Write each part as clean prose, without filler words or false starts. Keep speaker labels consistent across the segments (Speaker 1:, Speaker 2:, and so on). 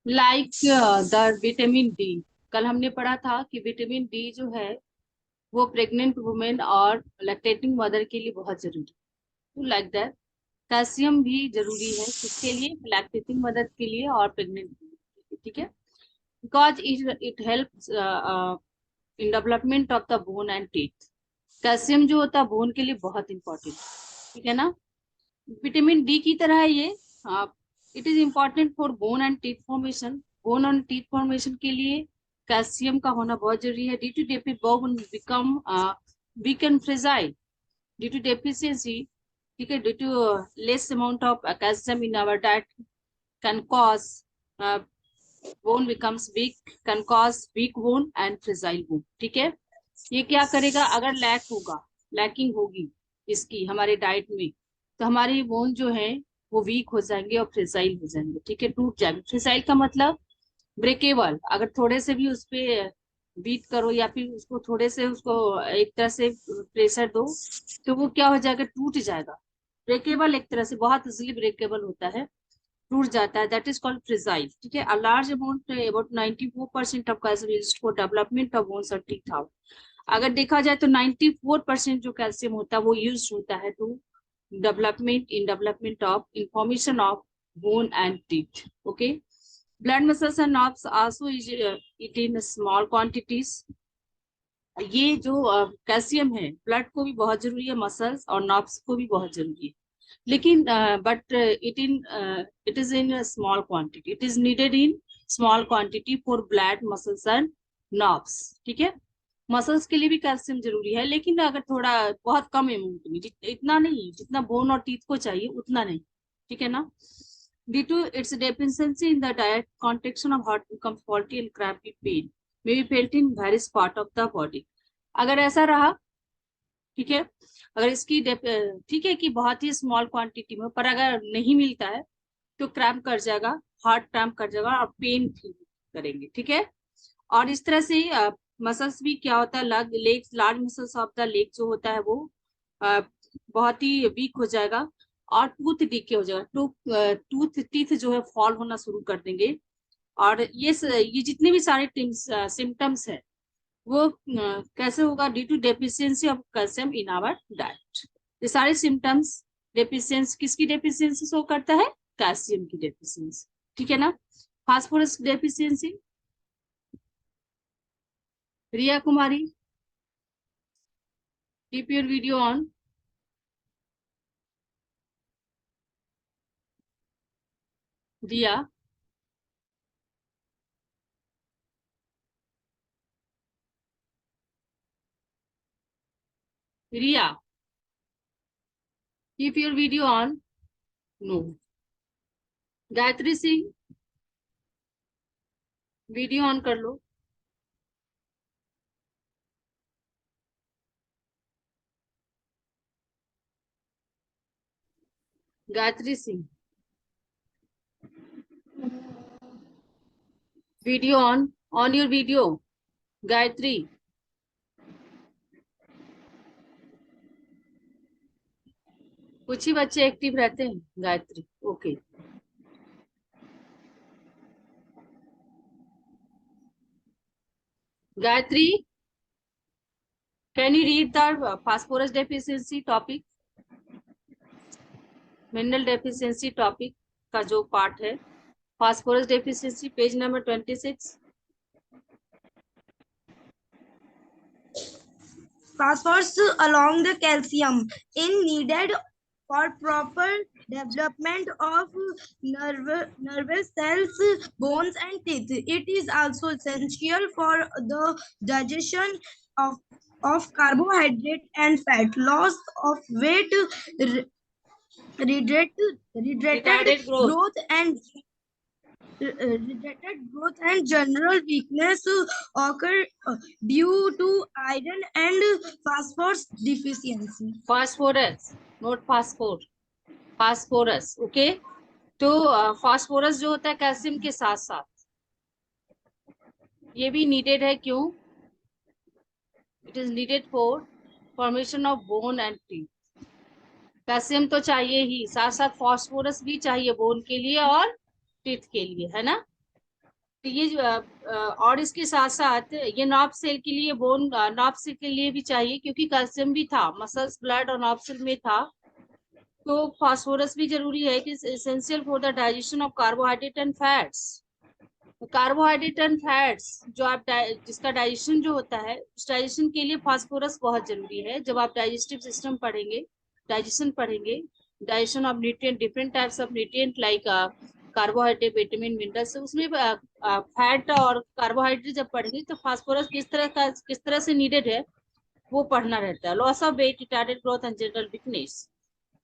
Speaker 1: Like the vitamin D. कल हमने पढ़ा था कि विटामिन डी जो है वो प्रेग्नेंट वुमेन और लैक्टेटिंग मदर के लिए बहुत जरूरी है। तो लाइक दैट कैल्शियम भी जरूरी है किसके लिए, लैक्टेटिंग मदर के लिए और प्रेग्नेंट के लिए, ठीक है। Because it helps in development of the bone and teeth. Calcium जो होता है बोन के लिए बहुत इंपॉर्टेंट, ठीक है ना। विटामिन डी की तरह है ये। It is important for bone and teeth formation. Bone and teeth formation के लिए कैल्शियम का होना बहुत जरूरी है। Due to deficiency bone become weak and fragile due to deficiency, ठीक है। Due to less amount of calcium in our diet can cause bone becomes weak, can cause weak bone and fragile bone, ठीक है। ये क्या करेगा, अगर lack होगा, lacking होगी इसकी हमारे डाइट में, तो हमारी बोन जो है वो वीक हो जाएंगे और फ्रेजाइल हो जाएंगे, ठीक है, टूट जाएंगे। फ्रेजाइल का मतलब ब्रेकेबल। अगर थोड़े से भी उस पे बीट करो या फिर उसको थोड़े से उसको एक तरह से प्रेशर दो तो वो क्या हो जाएगा, टूट जाएगा। ब्रेकेबल एक तरह से बहुत इजिली ब्रेकेबल होता है, टूट जाता है, दैट इज कॉल्ड फ्रेजाइल, ठीक है। A large amount about 94% of calcium used for development of bones और टीथ। अगर देखा जाए तो 94% जो कैल्शियम होता है वो यूज होता है to development of information of bone and teeth, okay. Blood muscles and nerves also it in small quantities. ये जो कैल्शियम है ब्लड को भी बहुत जरूरी है, मसल्स और नर्व्स को भी बहुत जरूरी है, लेकिन but it is in small quantity, it is needed in small quantity for blood muscles and nerves, ठीक है। मसल्स के लिए भी कैल्शियम जरूरी है, लेकिन अगर थोड़ा बहुत कम अमाउंट में, इतना नहीं जितना बोन और टीथ को चाहिए उतना नहीं, ठीक है ना। Due to its deficiency in the diet contraction of heart becomes faulty and crampy pain may be felt in various part of the body. अगर ऐसा रहा, ठीक है, अगर इसकी ठीक है कि बहुत ही स्मॉल क्वांटिटी में, पर अगर नहीं मिलता है तो क्रैम्प कर जाएगा, हार्ट क्रैम्प कर जाएगा और पेन फील करेंगे, ठीक है। और इस तरह से मसल्स भी क्या होता है, legs, large muscles of the leg जो होता है वो अ, बहुत ही वीक हो जाएगा और टूथ डीके हो जाएगा, टूथ टीथ जो है फॉल होना शुरू कर देंगे। और ये जितने भी सारे सिम्टम्स है वो कैसे होगा, due to deficiency of calcium in our diet. ये सारे सिम्टम्स डेफिशिएंसी किसकी डेफिशिएंसी शो करता है, कैल्शियम की डेफिशिएंसी, ठीक है ना। Phosphorus deficiency, Riya Kumari, keep your video on. Riya, Riya, keep your video on. No. Gayatri Singh, video on कर लो। Gayatri Singh, video on your video. Gayatri, कुछ ही बच्चे एक्टिव रहते हैं। Gayatri, okay. Gayatri, can you read the phosphorus deficiency topic, mineral deficiency topic का जो पार्ट है, phosphorus deficiency page number 26।
Speaker 2: Phosphorus along the calcium in needed for proper development of nervous cells, bones and teeth. It is also essential for the digestion of carbohydrate and fat, loss of weight, retarded
Speaker 1: retarded growth.
Speaker 2: growth and retarded growth and general weakness occur due to iron and phosphorus deficiency.
Speaker 1: Phosphorus, note phosphor, phosphorus, okay. तो phosphorus जो होता है calcium के साथ साथ ये भी needed है, क्यों, it is needed for formation of bone and teeth. Calcium तो चाहिए ही, साथ साथ फास्फोरस भी चाहिए बोन के लिए और टीथ के लिए, है ना। तो ये और इसके साथ साथ ये नॉब सेल के लिए, बोन नॉब सेल के लिए भी चाहिए, क्योंकि कैल्शियम भी था, मसल्स, ब्लड और नॉब सेल में था। तो फास्फोरस भी जरूरी है, कि essential for the digestion of carbohydrate and fats. Carbohydrate and fats जो आप जिसका डाइजेशन जो होता है, उस डाइजेशन के लिए फास्फोरस बहुत जरूरी है। जब आप डाइजेस्टिव सिस्टम पढ़ेंगे, डाइजेशन पढ़ेंगे, digestion of nutrient, different types of nutrient like carbohydrate, vitamin, minerals, उसमें फैट और कार्बोहाइड्रेट जब पढ़ेंगे तो फास्फोरस किस तरह से नीडेड है वो पढ़ना रहता है। Loss of weight, retarded growth and general weakness,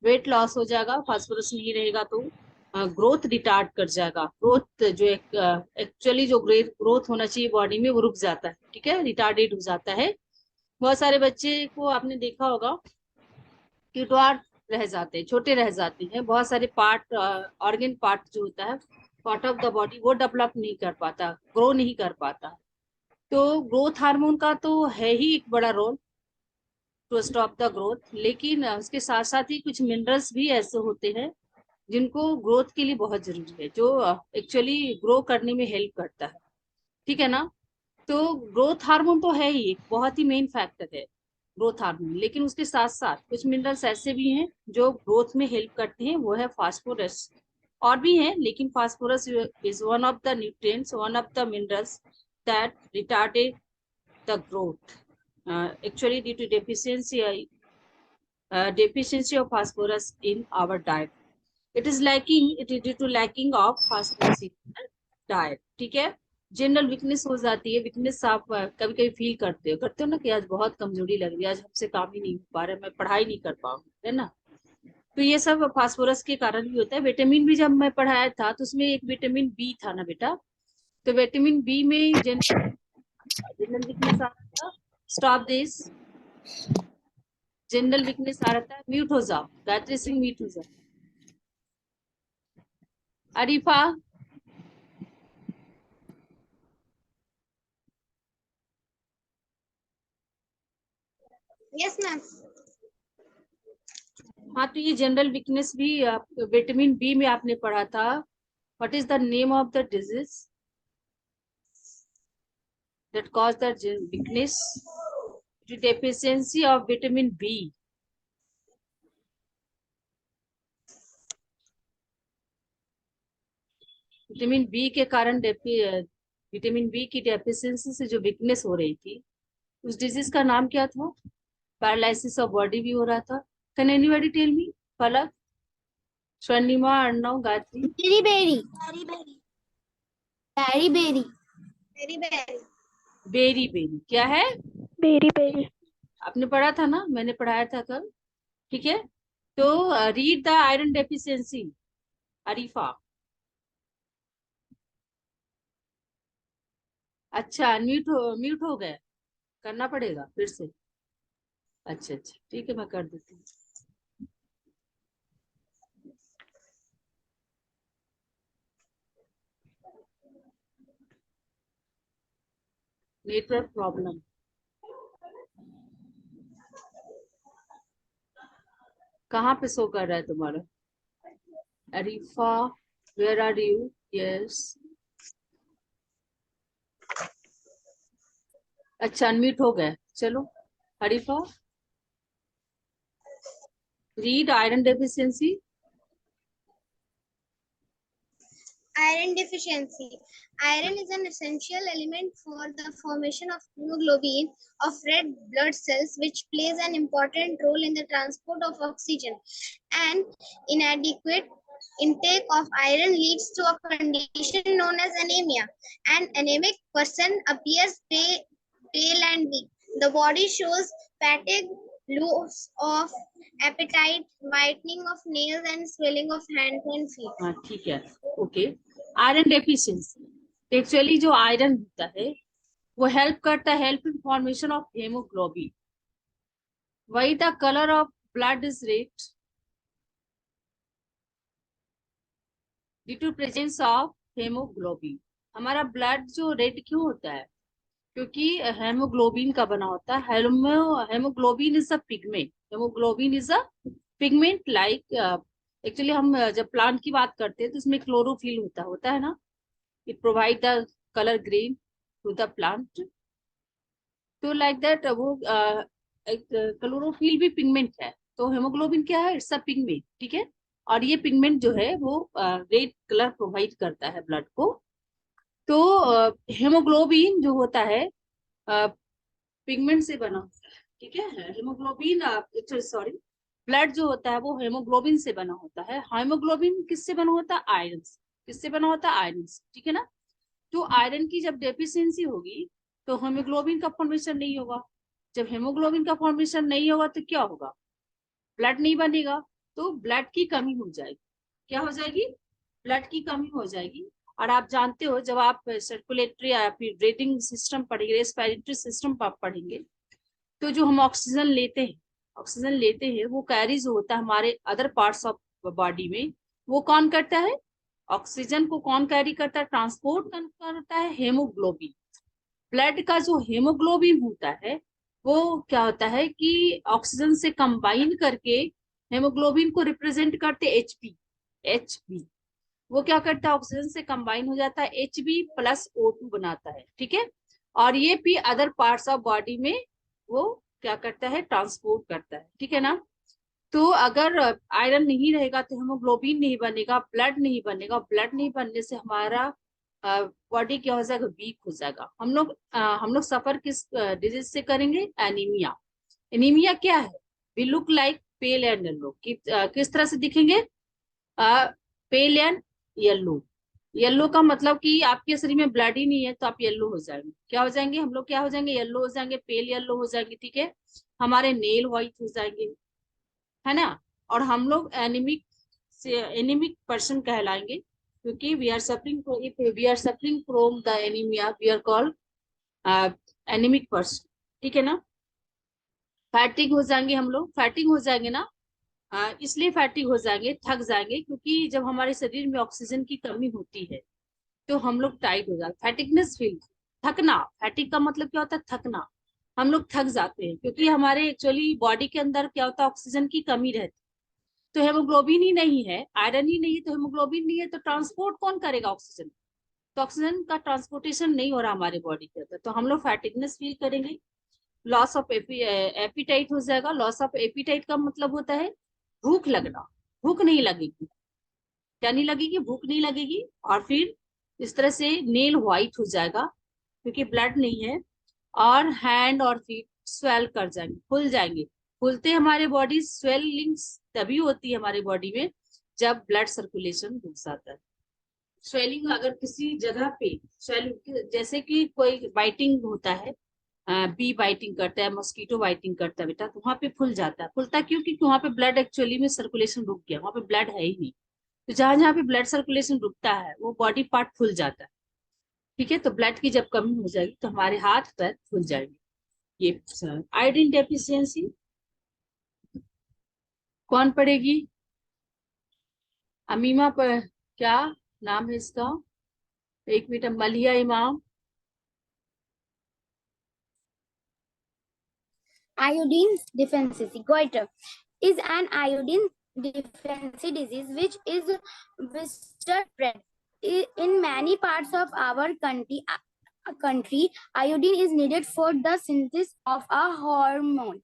Speaker 1: weight loss हो जाएगा, फास्फोरस नहीं रहेगा तो ग्रोथ रिटार्ड कर जाएगा। ग्रोथ जो एक्चुअली जो ग्रोथ होना चाहिए बॉडी में वो रुक जाता है, ठीक है, रिटार्डेड हो जाता है। बहुत सारे बच्चे को आपने देखा होगा कि ड्वार्फ रह जाते हैं, छोटे रह जाते हैं। बहुत सारे पार्ट, ऑर्गन पार्ट जो होता है, पार्ट ऑफ द बॉडी, वो डेवलप नहीं कर पाता, ग्रो नहीं कर पाता। तो ग्रोथ हार्मोन का तो है ही एक बड़ा role to stop the growth, लेकिन उसके साथ साथ ही कुछ मिनरल्स भी ऐसे होते हैं जिनको ग्रोथ के लिए बहुत जरूरी है, जो एक्चुअली ग्रो करने में हेल्प करता है, ठीक है ना। तो ग्रोथ हार्मोन तो है ही, एक बहुत ही मेन फैक्टर है ग्रोथ हार्मोन, लेकिन उसके साथ साथ कुछ मिनरल्स ऐसे भी हैं जो ग्रोथ में हेल्प करते हैं, वो है फास्फोरस। और भी हैं, लेकिन phosphorus is one of the nutrients, one of the minerals that retarded the growth, actually due to deficiency of phosphorus in our diet. It is due to lacking of phosphorus in diet, ठीक है। General weakness हो जाती है, weakness आप कभी कभी feel करते हो ना, कि आज बहुत कमजोरी लग रही है, आज हमसे काम ही नहीं हो पा रहा है, मैं पढ़ाई नहीं कर पाऊंगी, है ना। तो ये सब फास्फोरस के कारण भी होता है। विटामिन भी जब मैं पढ़ाया था तो उसमें एक विटामिन बी था ना बेटा, तो विटामिन बी में जनरल वीकनेस आ रहा था। स्टॉप दिस, जनरल वीकनेस आ रहा था, म्यूट हो जाओ गायत्री सिंह, म्यूट हो जाओ। Arifa,
Speaker 2: Yes, ma'am.
Speaker 1: हाँ, तो ये जनरल वीकनेस भी विटामिन बी में आपने पढ़ा था। What is the name of the disease that cause the weakness? Deficiency of vitamin B. Vitamin B के कारण विटामिन बी की डेफिशिएंसी से जो वीकनेस हो रही थी, उस डिजीज का नाम क्या था? पैरालिसिस ऑफ बॉडी भी हो रहा था। Can anybody tell me? Falak, Swarnima, Arnav, Gayatri.
Speaker 2: Berry berry. Berry berry. Berry berry. Berry berry.
Speaker 1: Berry berry क्या है?
Speaker 2: Berry berry.
Speaker 1: आपने पढ़ा था ना, मैंने पढ़ाया था कल, ठीक है। तो read the iron deficiency, Arifa. अच्छा, म्यूट हो गए, करना पड़ेगा फिर से। अच्छा अच्छा, ठीक है, मैं कर देती हूँ। Network problem. कहाँ पे शो कर रहा है तुम्हारा? Arifa, where are you? Yes, अच्छा, अनम्यूट हो गए, चलो। Arifa, read iron deficiency.
Speaker 2: Iron deficiency. Iron is an essential element for the formation of hemoglobin of red blood cells, which plays an important role in the transport of oxygen. And inadequate intake of iron leads to a condition known as anemia. An anemic person appears pale and weak. The body shows fatigue, loss of appetite, whitening of nails, and swelling of hands and feet.
Speaker 1: हाँ, ठीक है, okay. Iron deficiency, actually जो iron होता है वो help करता है, help in formation of haemoglobin. वही the colour of blood is red due to presence of haemoglobin. हमारा ब्लड जो रेड क्यों होता है? क्योंकि हेमोग्लोबिन का बना होता है। Haemoglobin is a pigment, haemoglobin is a pigment like, actually हम जब प्लांट की बात करते हैं तो उसमें क्लोरोफिल होता है ना। It provide the color green to the plant. तो लाइक दैट वो एक क्लोरोफिल भी पिगमेंट है, तो हेमोग्लोबिन क्या है, इट्स अ पिगमेंट, ठीक है। और ये पिगमेंट जो है वो रेड कलर प्रोवाइड करता है ब्लड को। तो हेमोग्लोबिन जो होता है पिगमेंट से बना होता है, ठीक है। हेमोग्लोबिन सॉरी, ब्लड जो होता है वो हेमोग्लोबिन से बना होता है। हेमोग्लोबिन किससे बना होता है, आयरन से। किससे बना होता है, आयरन से, ठीक है ना। तो आयरन की जब डेफिशिएंसी होगी तो हेमोग्लोबिन का फॉर्मेशन नहीं होगा। जब हेमोग्लोबिन का फॉर्मेशन नहीं होगा तो क्या होगा, ब्लड नहीं बनेगा, तो ब्लड की कमी हो जाएगी। क्या हो जाएगी, ब्लड की कमी हो जाएगी। और आप जानते हो जब आप सर्कुलेटरी या फिर ब्रीदिंग सिस्टम पढ़ेंगे, रेस्पिरेटरी सिस्टम आप पढ़ेंगे, तो जो हम ऑक्सीजन लेते हैं वो कैरीज होता है हमारे अदर पार्ट्स ऑफ बॉडी में। वो कौन करता है, ऑक्सीजन को कौन कैरी करता है, ट्रांसपोर्ट करता है हेमोग्लोबिन। ब्लड का जो हेमोग्लोबिन होता है वो क्या होता है कि ऑक्सीजन से कंबाइन करके हेमोग्लोबिन को रिप्रेजेंट करते एचबी। वो क्या करता है, ऑक्सीजन से कंबाइन हो जाता है, Hb+O2 बनाता है, ठीक है। और ये P other parts of body में वो क्या करता है, ट्रांसपोर्ट करता है, ठीक है ना। तो अगर आयरन नहीं रहेगा तो हेमोग्लोबिन नहीं बनेगा, ब्लड नहीं बनेगा। ब्लड नहीं बनने से हमारा बॉडी क्या हो जाएगा, वीक हो जाएगा। हम लोग सफर किस डिजीज से करेंगे, एनीमिया। एनीमिया क्या है, we look like pale and yellow. किस तरह से दिखेंगे, पेल एंड येलो। येलो का मतलब कि आपके शरीर में ब्लड ही नहीं है तो आप येलो हो जाएंगे। क्या हो जाएंगे, हम लोग क्या हो जाएंगे, येलो हो जाएंगे, पेल येलो हो जाएंगे, ठीक है। हमारे नेल व्हाइट हो जाएंगे, है ना। और हम लोग एनिमिक से एनिमिक पर्सन कहलाएंगे, क्योंकि we are suffering, if we are suffering from the anaemia we are called anaemic person, ठीक है ना। फैटिक हो जाएंगे, हम लोग फैटिक हो जाएंगे ना। इसलिए फैटिक हो जाएंगे, थक जाएंगे, क्योंकि जब हमारे शरीर में ऑक्सीजन की कमी होती है तो हम लोग टाइट हो जाते, फैटिकनेस फील, थकना। फैटिक का मतलब क्या होता है, थकना। हम लोग थक जाते हैं क्योंकि हमारे एक्चुअली बॉडी के अंदर क्या होता है, ऑक्सीजन की कमी रहती है। तो हेमोग्लोबिन ही नहीं है, आयरन ही नहीं है, तो हेमोग्लोबिन नहीं है तो ट्रांसपोर्ट कौन करेगा ऑक्सीजन। तो ऑक्सीजन का ट्रांसपोर्टेशन नहीं हो रहा हमारे बॉडी के अंदर, तो हम लोग फैटिकनेस फील करेंगे। लॉस ऑफ एपिटाइट हो जाएगा। लॉस ऑफ एपिटाइट का मतलब होता है भूख लगना, भूख नहीं लगेगी। क्या नहीं लगेगी, भूख नहीं लगेगी। और फिर इस तरह से नेल व्हाइट हो जाएगा क्योंकि ब्लड नहीं है। और हैंड और फीट स्वेल कर जाएंगे, फूल जाएंगे। फूलते हमारे बॉडी स्वेलिंग्स तभी होती है हमारी बॉडी में जब ब्लड सर्कुलेशन रुक जाता है। स्वेलिंग अगर किसी जगह पे स्वेलिंग, जैसे कि कोई बाइटिंग होता है, बी बाइटिंग करता है, मॉस्किटो बाइटिंग करता है बेटा, तो वहां पे फूल जाता है। फूलता क्यों, क्योंकि वहां पे ब्लड एक्चुअली में सर्कुलेशन रुक गया, वहां पे ब्लड है ही नहीं। तो जहां जहां पे ब्लड सर्कुलेशन रुकता है वो बॉडी पार्ट फूल जाता है, ठीक है। तो ब्लड की जब कमी हो जाएगी तो हमारे हाथ पैर फूल जाएंगे। ये आयोडीन डेफिशिएंसी कौन पढ़ेगी, अमीमा पर, क्या नाम है इसका, एक मिनट, मलिया इमाम।
Speaker 3: Iodine deficiency, goiter, is an iodine deficiency disease which is widespread in many parts of our country. Iodine is needed for the synthesis of a hormone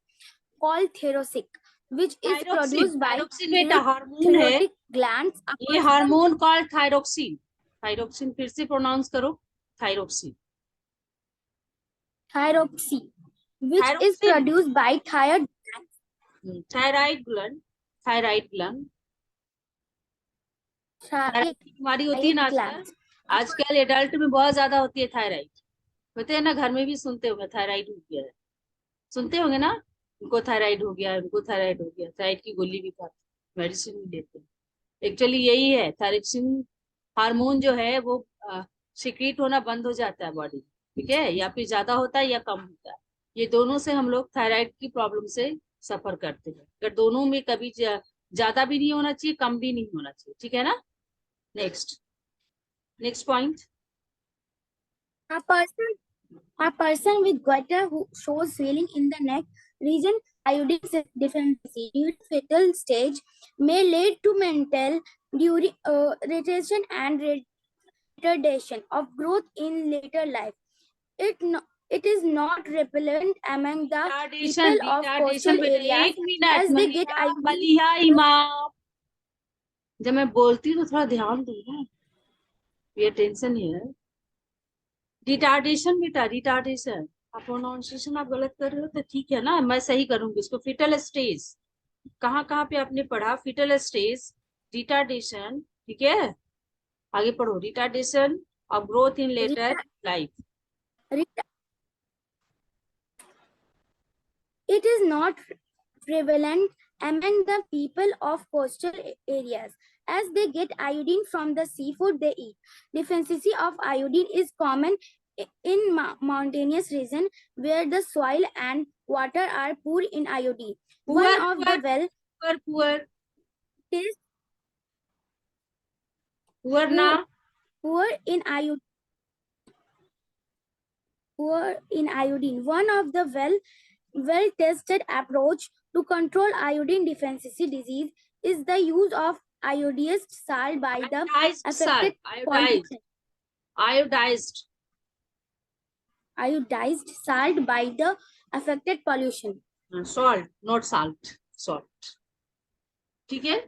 Speaker 3: called thyroxine, which is produced by
Speaker 1: thyroxine बेटा hormone है,
Speaker 3: thyroid glands.
Speaker 1: ये hormone called thyroxine. Thyroxine फिर से pronounce करो, thyroxine.
Speaker 3: Thyroxine, which is produced by thyroid glands.
Speaker 1: Thyroid gland, thyroid gland बीमारी होती है ना आजकल। आजकल एडल्ट में बहुत ज्यादा होती है थायराइड, होते हैं ना, घर में भी सुनते होंगे थायराइड हो गया है, सुनते होंगे ना, उनको थायराइड हो गया, उनको थायराइड हो गया। थायराइड की गोली भी खाते, मेडिसिन भी लेते हैं। एक्चुअली यही है, थायरोक्सिन हार्मोन जो है वो सिक्रीट होना बंद हो जाता है बॉडी, ठीक है, या फिर ज्यादा होता है या कम होता है। ये दोनों से हम लोग थायराइड की प्रॉब्लम से सफर करते हैं। अगर दोनों में कभी ज्यादा भी नहीं होना चाहिए, कम भी नहीं होना चाहिए, ठीक है ना। Next point,
Speaker 3: A person with goiter who shows swelling in the neck region, iodine deficiency during fetal stage may lead to mental during retardation and retardation of growth in later life. It is not repellent among the
Speaker 1: retardation
Speaker 3: people of coastal
Speaker 1: retardation बेटा,
Speaker 3: areas
Speaker 1: एक minute
Speaker 3: as they get
Speaker 1: Maliha
Speaker 3: iodine.
Speaker 1: Maliha इमाम, जब मैं बोलती हूँ तो थोड़ा ध्यान दो ना, ये टेंशन ही है। रिटार्डेशन बेटा, रिटार्डेशन, आप प्रोनाउंसिएशन आप गलत कर रहे हो तो ठीक है ना, मैं सही करूंगी उसको। फिटल स्टेज, कहाँ कहाँ पे आपने पढ़ा? फिटल स्टेज, रिटार्डेशन, ठीक है, आगे पढ़ो। Retardation of growth in later life.
Speaker 3: It is not prevalent among the people of coastal areas as they get iodine from the seafood they eat. Deficiency of iodine is common in mountainous region where the soil and water are poor in iodine. One of the well is poor in iodine. One of the well-tested approach to control iodine deficiency disease is the use of iodized salt by the affected pollution. Iodized salt by the affected pollution.
Speaker 1: Salt, not salt, salt. ठीक है,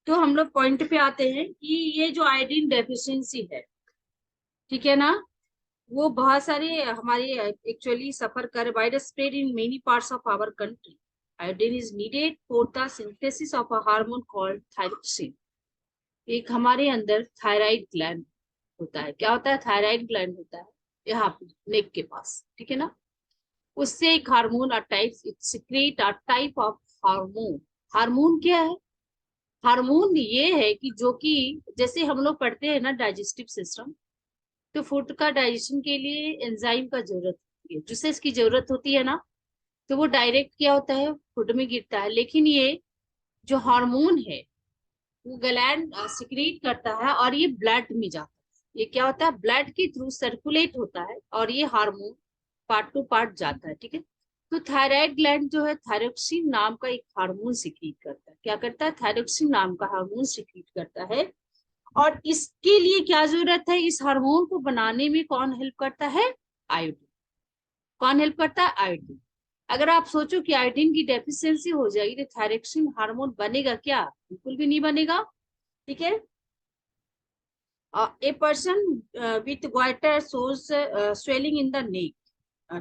Speaker 1: तो हम लोग point पे आते हैं कि ये जो आयोडीन डेफिशिएंसी है, ठीक है ना, वो बहुत सारे हमारे एक्चुअली सफर कर wide spread in many parts of our country. Iodine is needed for the synthesis of a hormone called thyroxine. एक हमारे अंदर थायराइड ग्लैंड होता है. क्या होता है? थायराइड ग्लैंड होता है यहाँ पे नेक के पास, ठीक है ना. उससे एक hormone secrete a type of hormone. Hormone क्या है? हार्मोन ये है कि जो कि जैसे हम लोग पढ़ते हैं ना डाइजेस्टिव सिस्टम, तो फूड का डाइजेशन के लिए एंजाइम का जरूरत होती है, जिससे इसकी जरूरत होती है ना, तो वो डायरेक्ट क्या होता है, फूड में गिरता है. लेकिन ये जो हार्मोन है वो ग्लैंड सिक्रीट करता है और ये ब्लड में जाता है. ये क्या होता है? ब्लड के थ्रू सर्कुलेट होता है और ये हार्मोन पार्ट टू पार्ट जाता है, ठीक है. तो थायराइड ग्लैंड जो है थायरोक्सिन नाम का एक हार्मोन सिक्रीट करता है. क्या करता है? थायरोक्सिन नाम का हार्मोन सिक्रीट करता है. और इसके लिए क्या जरूरत है? इस हार्मोन को बनाने में कौन हेल्प करता है? आयोडीन. कौन हेल्प करता है? आयोडीन. अगर आप सोचो कि आयोडीन की डेफिशिएंसी हो जाएगी तो थायरोक्सिन हार्मोन बनेगा क्या? बिल्कुल भी नहीं बनेगा, ठीक है. A person with goitre source swelling in the neck,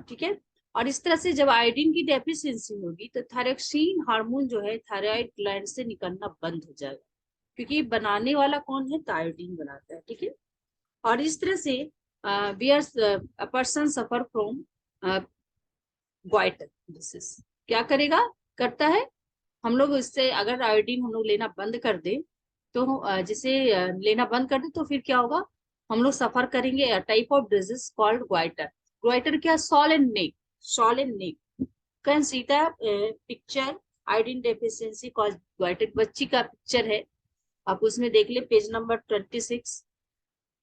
Speaker 1: ठीक है. और इस तरह से जब आयोडीन की डेफिशिएंसी होगी तो थायरोक्सिन हार्मोन जो है थायराइड ग्लैंड से निकलना बंद हो जाएगा, क्योंकि बनाने वाला कौन है? तो आयोडीन बनाता है, ठीक है. और इस तरह से a person suffer from goitre disease. क्या करेगा? करता है हम लोग इससे, अगर आयोडीन हम लोग लेना बंद कर दे तो जिसे लेना बंद कर दे तो फिर क्या होगा? हम लोग सफर करेंगे type of disease called goitre. Goitre क्या? Soul and neck. Soul and neck can see the picture iodine deficiency cause goitre. बच्ची का पिक्चर है, आप उसमें देख ले पेज नंबर 26,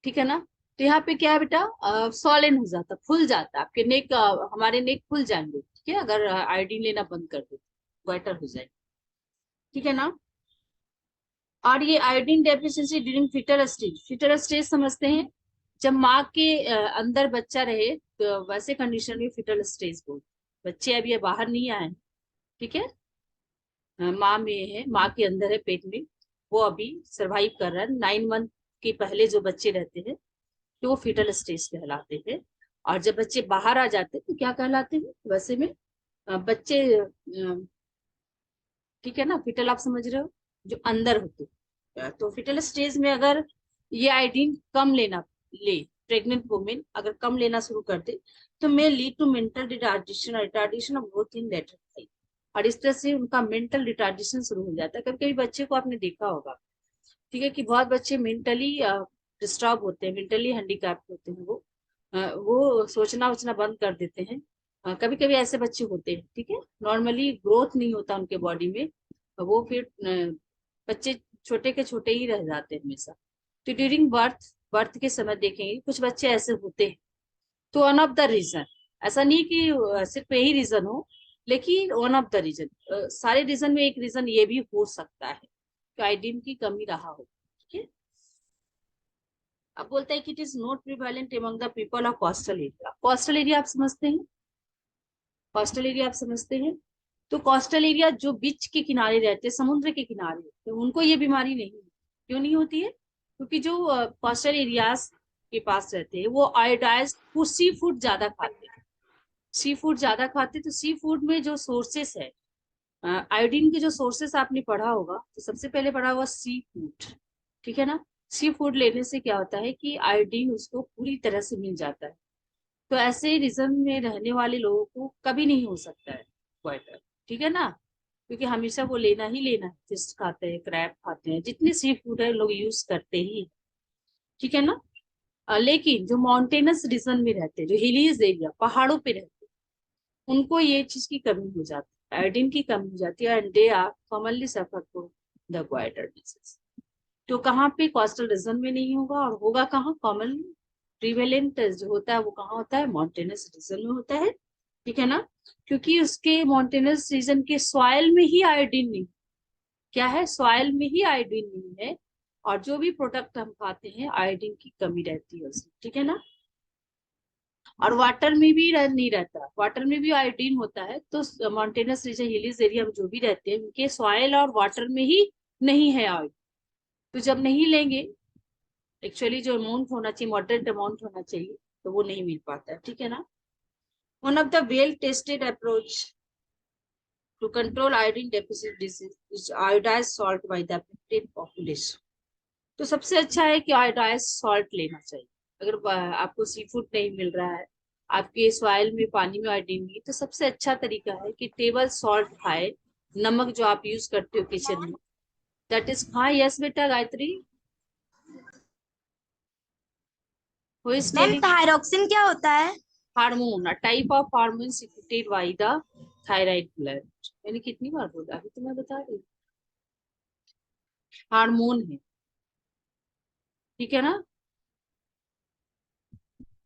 Speaker 1: ठीक है ना. तो यहाँ पे क्या है बेटा? सॉलन हो जाता, फूल जाता, आपके नेक हमारे नेक फूल जाएंगे, ठीक है, अगर आयोडीन लेना बंद कर दे गोइटर हो जाएगी, ठीक है ना. और ये iodine deficiency during foetal stage. Foetal stage समझते हैं, जब माँ के अंदर बच्चा रहे तो वैसे कंडीशन में फीटल स्टेज बोलते. बच्चे अभी बाहर नहीं आए, ठीक है, माँ में है, माँ के अंदर है पेट में, वो अभी सर्वाइव कर रहा है. 9 मंथ के पहले जो बच्चे रहते हैं तो वो फीटल स्टेज कहलाते हैं. और जब बच्चे बाहर आ जाते हैं तो क्या कहलाते हैं? वैसे में बच्चे, ठीक है ना, फीटल आप समझ रहे हो, जो अंदर होते हैं. तो फीटल स्टेज में अगर ये आयोडीन कम लेना ले, प्रेग्नेंट वुमेन अगर कम लेना शुरू कर दे तो may lead to mental retardation of growth in later life. और इस तरह से उनका मेंटल रिटार्डेशन शुरू हो जाता है. कभी कभी बच्चे को आपने देखा होगा, ठीक है, कि बहुत बच्चे मेंटली डिस्टर्ब होते हैं, मेंटली हैंडीकैप होते हैं, वो सोचना वोचना बंद कर देते हैं. कभी कभी ऐसे बच्चे होते हैं, ठीक है, नॉर्मली ग्रोथ नहीं होता उनके बॉडी में, वो फिर बच्चे छोटे के छोटे ही रह जाते हैं हमेशा. तो ड्यूरिंग बर्थ के समय देखेंगे कुछ बच्चे ऐसे होते हैं. तो वन ऑफ द रीजन, ऐसा नहीं कि सिर्फ यही रीजन हो, लेकिन वन ऑफ द रीजन, सारे रीजन में एक रीजन ये भी हो सकता है कि आयोडीन की कमी रहा हो, ठीक है. अब बोलता है कि it is not prevalent among the people of coastal area. Coastal area आप समझते हैं, कोस्टल एरिया आप समझते हैं। तो कोस्टल एरिया जो बीच के किनारे रहते हैं, समुद्र के किनारे, तो उनको ये बीमारी नहीं है। क्यों नहीं होती है? क्योंकि जो कोस्टल एरियाज के पास रहते हैं वो आयोडाइज सी फूड ज्यादा खाते हैं। सी फूड ज्यादा खाते, तो सी फूड में जो सोर्सेस है, आयोडीन के जो सोर्सेस आपने पढ़ा होगा, तो सबसे पहले पढ़ा होगा सी फूड, ठीक है ना। सी फूड लेने से क्या होता है कि आयोडीन उसको पूरी तरह से मिल जाता है। तो ऐसे रीजन में रहने वाले लोगों को कभी नहीं हो सकता है क्वाइटर, ठीक है ना, क्योंकि हमेशा वो लेना ही लेना है। फिश खाते हैं, क्रैब खाते हैं, जितने सी फूड है लोग यूज करते ही हैं, ठीक है ना। लेकिन जो माउंटेनस रीजन में रहते हैं, जो हिलीज एरिया, पहाड़ों पे रहते हैं, उनको ये चीज की कमी हो जाती है, आयोडीन की कमी हो जाती है, and they are commonly suffer from the goitre disease. तो कहाँ पे? कोस्टल रीजन में नहीं होगा, और होगा कहाँ? कॉमन प्रिवेलेंट जो होता है वो कहाँ होता है? माउंटेनस रीजन में होता है, ठीक है ना। क्योंकि उसके माउंटेनस रीजन के सॉइल में ही आयोडीन नहीं, क्या है? सॉइल में ही आयोडीन नहीं है, और जो भी प्रोडक्ट हम खाते हैं आयोडीन की कमी रहती है उसमें, ठीक है ना। और वाटर में भी नहीं रहता, वाटर में भी आयोडीन होता है। तो माउंटेनस रीजन, हिलीज एरिया में जो भी रहते हैं उनके सॉइल और वाटर में ही नहीं है आयोडीन। तो जब नहीं लेंगे, एक्चुअली जो अमाउंट होना चाहिए, मॉडरेट अमाउंट होना चाहिए, तो वो नहीं मिल पाता है, ठीक है ना। One of the well tested approach to control iodine deficient disease is iodise salt by the affected population. तो सबसे अच्छा है कि आयोडाइज सॉल्ट लेना चाहिए। अगर आपको सी फूड नहीं मिल रहा है, आपके सॉइल में, पानी में आयोडीन नहीं, तो सबसे अच्छा तरीका है कि टेबल सॉल्ट खाए, नमक जो आप यूज करते हो किचन में, दैट इज। हाँ, यस बेटा Gayatri, who is
Speaker 2: ma'am
Speaker 1: telling?
Speaker 2: Thyroxine क्या होता है?
Speaker 1: Hormone, a type of hormone secreted by the thyroid gland. मैंने कितनी बार बोला, अभी तो मैं बता रही हूँ, हार्मोन है, ठीक है ना,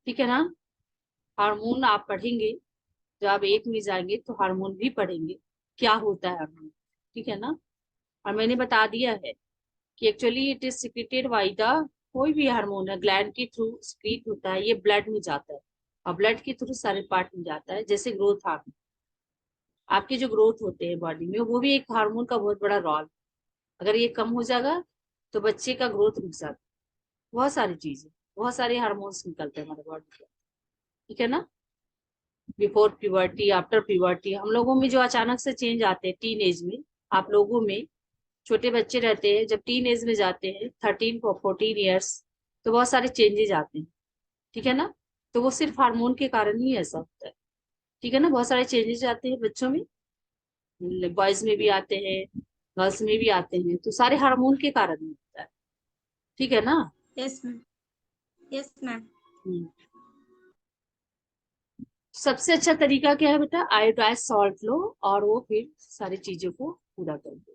Speaker 1: ठीक है ना। हार्मोन आप पढ़ेंगे, जब आप 8 में जाएंगे तो हार्मोन भी पढ़ेंगे, क्या होता है हार्मोन, ठीक है ना। और मैंने बता दिया है कि actually it is secreted by the, कोई भी हार्मोन है ग्लैंड के थ्रू सिक्रीट होता है, ये ब्लड में जाता है, और ब्लड के थ्रू सारे पार्ट में जाता है। जैसे ग्रोथ हार्मोन, आपके जो ग्रोथ होते हैं बॉडी में, वो भी एक हार्मोन का बहुत बड़ा रोल। अगर ये कम हो जाएगा तो बच्चे का ग्रोथ रुक जाता है। बहुत सारी चीजें, बहुत सारे हार्मोन्स निकलते हैं हमारे बॉडी में, ठीक है ना। बिफोर प्यूबर्टी, आफ्टर प्यूबर्टी, हम लोगों में जो अचानक से चेंज आते हैं टीन एज में, आप लोगों में छोटे बच्चे रहते हैं, जब टीन एज में जाते हैं 13 14 ईयर्स, तो बहुत सारे चेंजेस आते हैं, ठीक है ना। तो वो सिर्फ हार्मोन के कारण ही ऐसा होता है, ठीक है ना। बहुत सारे चेंजेस आते हैं बच्चों में, बॉयज में भी आते हैं, गर्ल्स में भी आते हैं, तो सारे हार्मोन के कारण ही होता है, ठीक है ना।
Speaker 2: Yes ma'am, yes ma'am.
Speaker 1: Hmm. सबसे अच्छा तरीका क्या है बेटा? आयोडाइज सॉल्ट लो और वो फिर सारी चीजों को पूरा कर दो।